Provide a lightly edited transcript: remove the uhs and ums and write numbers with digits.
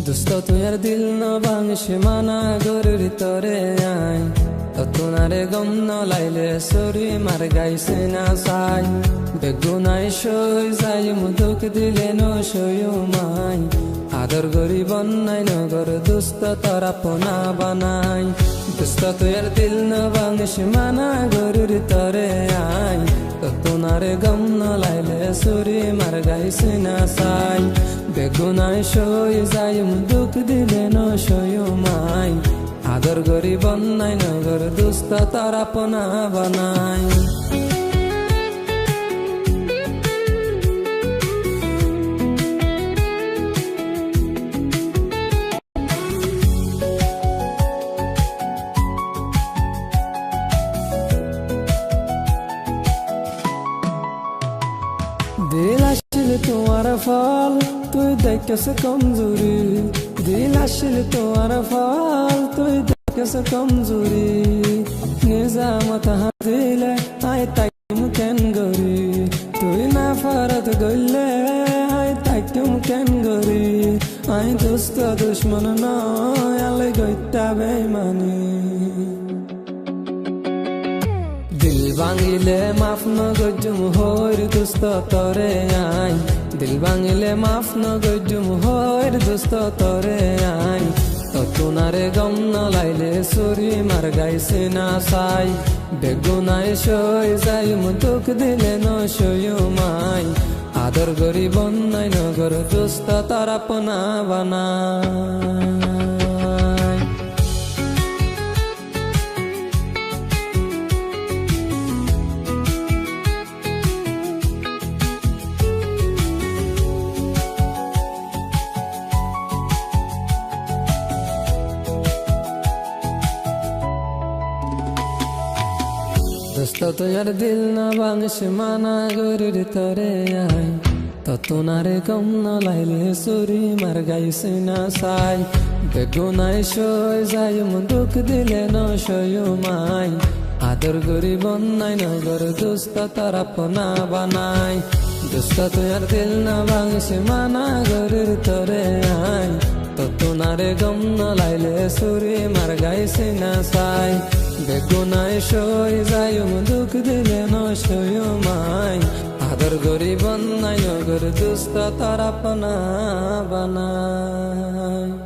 দুস্ত তুই আর দিল না ভাঙিস মানা গরুর তরে আই তোনারে গম ন লাইলে সরি মার গাইছে না সাই বেগুনাই সই যাই মুদুক দিলে ন সয়ু মাই আদর গরি বন্যাই নগর দুস্ত তরা পোনা বানাই দুস্ত তুই আর দিল না ভাঙিস মানা গরুর তরে আই তোনারে গম ন লাইলে সরি মার গাইছে না সাই বেগুনাই সই যাই মুদুক দিলে ন সয়ু মাই আদর গরি বন্যাই নগর দুস্ত তারা পোনা বানাই দিল আসিল তোমার ফল তুই দেখেছ কমজোরি দিল আসিল তোমার ফল তুই দেখেছ কমজোরি নিজামত হাতিলে আই তাইম কেন গরি তুই না ফারত গইলে আই তাইম কেন গরি আই দুস্ত দুশ্মন নয় আলে গইতা বেমানি দিল ভাঙিলে মাফ ন গজুম হইর দুস্ত তরে আই দিল ভাঙিলে মাফ ন গজুম হইর দুস্ত তরে আই তোনারে গম ন লাইলে সরি মার গাইছে না সাই বেগুনাই সই যাই মুদুক দিলে ন সয়ু মাই আদর গরি বন্যাই নগর দুস্ত তারা পোনা বানাই দুস্ত তুই দিল না ভাঙিস মানা গরুর তরে আই তোনারে গম ন লাইলে সরি মার গাইছে না সাই বেগুনাই সই যাই মুদুক দিলে ন সয়ু মাই আদর গরি বন্যাই নগর দুস্ত তারা পোনা বানাই দুস্ত তুই দিল না ভাঙিস মানা গরুর তরে আই তোনারে গম ন লাইলে সরি মার গাইছে না সাই বেগুনাই সই যাই মুদুক দিলে ন সয়ু মাই আদর গরি বন্যাই নগর দুস্ত তারা পোনা বানাই।